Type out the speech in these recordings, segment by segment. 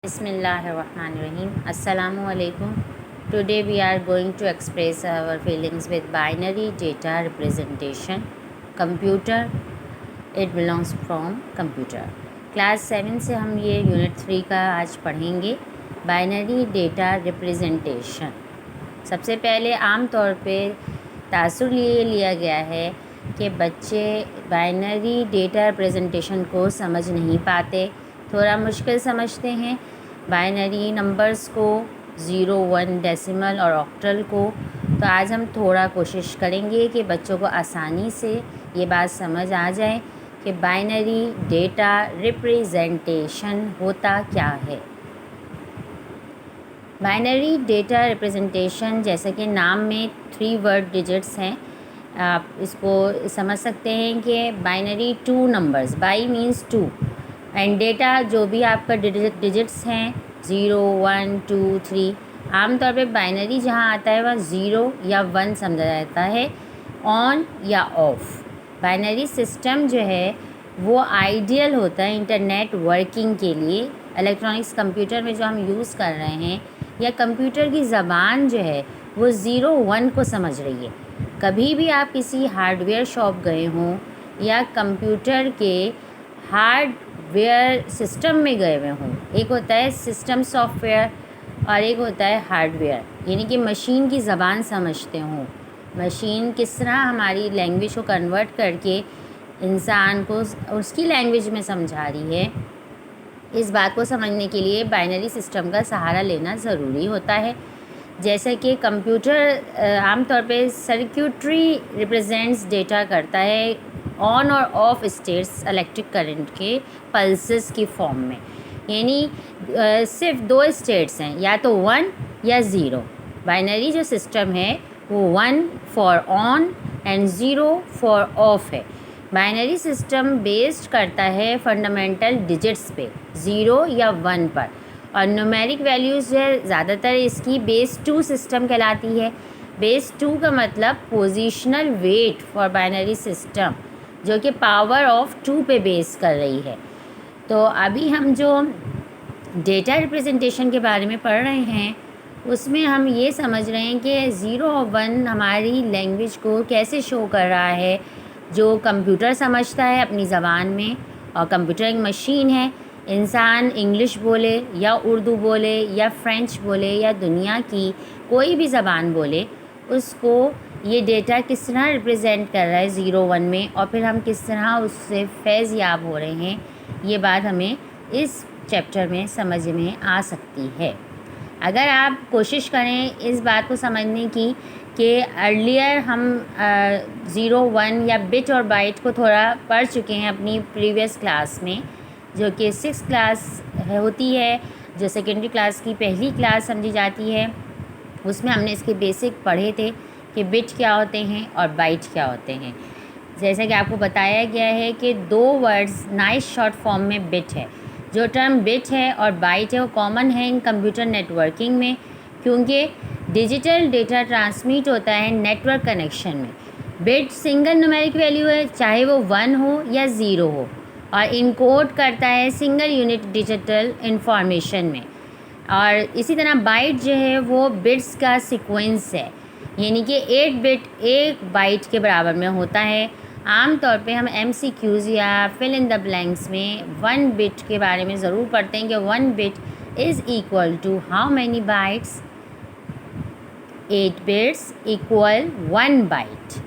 Bismillahirrahmanirrahim. Assalamu alaikum. Today we are going to express our feelings with binary data representation. Computer, it belongs from computer. Class 7 से हम ये unit 3 का आज पढ़ेंगे, binary data representation. सबसे पहले आम तौर पे तासुर ये लिया गया है कि बच्चे बाइनरी डेटा रिप्रेजेंटेशन को समझ नहीं पाते, थोड़ा मुश्किल समझते हैं बाइनरी नंबर्स को, 0, 1, डेसिमल और ऑक्टल को। तो आज हम थोड़ा कोशिश करेंगे कि बच्चों को आसानी से ये बात समझ आ जाए कि बाइनरी डेटा रिप्रेजेंटेशन होता क्या है। बाइनरी डेटा रिप्रेजेंटेशन जैसे कि नाम में 3 वर्ड डिजिट्स हैं, आप इसको समझ सकते हैं कि binary 2 numbers, by means 2 and data जो भी आपका डिजिट्स हैं 0, 1, 2, 3। आमतौर पे बाइनरी जहाँ आता है वहाँ 0 या 1 समझा जाता है, ऑन या ऑफ। बाइनरी सिस्टम जो है वो आइडियल होता है इंटरनेट वर्किंग के लिए। इलेक्ट्रॉनिक्स कंप्यूटर में जो हम यूज़ कर रहे हैं या कंप्यूटर की ज़बान जो है वो 0, 1 को समझ रही है। कभी भी आप किसी हार्डवेयर शॉप गए हों या कंप्यूटर के हार्डवेयर सिस्टम में गए हुए हों, एक होता है सिस्टम सॉफ्टवेयर और एक होता है हार्डवेयर, यानी कि मशीन की ज़बान समझते हों, मशीन किस तरह हमारी लैंग्वेज को कन्वर्ट करके इंसान को उसकी लैंग्वेज में समझा रही है। इस बात को समझने के लिए बाइनरी सिस्टम का सहारा लेना ज़रूरी होता है। जैसे कि कंप्यूटर आमतौर पे सर्किटरी रिप्रेजेंट्स डेटा करता है ऑन और ऑफ स्टेट्स इलेक्ट्रिक करंट के पल्सेस की फॉर्म में, यानी सिर्फ 2 स्टेट्स हैं, या तो 1 या 0। बाइनरी जो सिस्टम है वो 1 for on and 0 for of है। बाइनरी सिस्टम बेस्ड करता है फंडामेंटल डिजिट्स पे, 0 या 1 पर, और न्यूमेरिक वैल्यूज़ जो है ज़्यादातर इसकी बेस 2 सिस्टम कहलाती है। बेस 2 का मतलब positional weight for binary system, जो कि पावर ऑफ 2 पे बेस कर रही है। तो अभी हम जो डेटा रिप्रेजेंटेशन के बारे में पढ़ रहे हैं उसमें हम ये समझ रहे हैं कि 0 और 1 हमारी लैंग्वेज को कैसे शो कर रहा है, जो कंप्यूटर समझता है अपनी ज़बान में, और कंप्यूटर एक मशीन है। इंसान इंग्लिश बोले या उर्दू बोले या फ्रेंच बोले या दुनिया की कोई भी ज़बान बोले, उसको ये डेटा किस तरह रिप्रेजेंट कर रहा है 0, 1 में, और फिर हम किस तरह उससे फैज़ याब हो रहे हैं, ये बात हमें इस चैप्टर में समझ में आ सकती है। अगर आप कोशिश करें इस बात को समझने की कि अर्लियर हम 0, 1 या बिट और बाइट को थोड़ा पढ़ चुके हैं अपनी प्रीवियस क्लास में, जो कि 6th क्लास होती है, जो सेकेंडरी क्लास की पहली क्लास समझी जाती है। उसमें हमने इसके बेसिक पढ़े थे कि बिट क्या होते हैं और बाइट क्या होते हैं। जैसा कि आपको बताया गया है कि 2 वर्ड्स नाइस शॉर्ट फॉर्म में बिट है। जो टर्म बिट है और बाइट है वो कॉमन है इन कंप्यूटर नेटवर्किंग में, क्योंकि डिजिटल डेटा ट्रांसमिट होता है नेटवर्क कनेक्शन में। बिट सिंगल न्यूमेरिक वैल्यू है, चाहे वो 1 हो या 0 हो, और इनकोड करता है सिंगल यूनिट डिजिटल इंफॉर्मेशन में। और इसी तरह बाइट जो है वो बिट्स का सीक्वेंस है, यानी कि 8 बिट 1 बाइट के बराबर में होता है। आम तौर पे हम MCQs या फिल इन द ब्लैंक्स में 1 बिट के बारे में ज़रूर पढ़ते हैं कि 1 bit is equal to how many bytes, 8 bits equal 1 byte.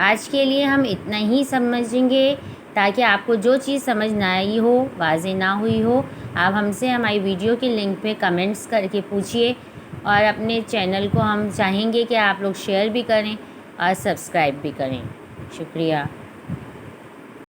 आज के लिए हम इतना ही समझेंगे, ताकि आपको जो चीज़ समझ ना आई हो, वाज़ेह ना हुई हो, आप हमसे हमारी वीडियो के लिंक पे कमेंट्स करके पूछिए, और अपने चैनल को हम चाहेंगे कि आप लोग शेयर भी करें और सब्सक्राइब भी करें। शुक्रिया।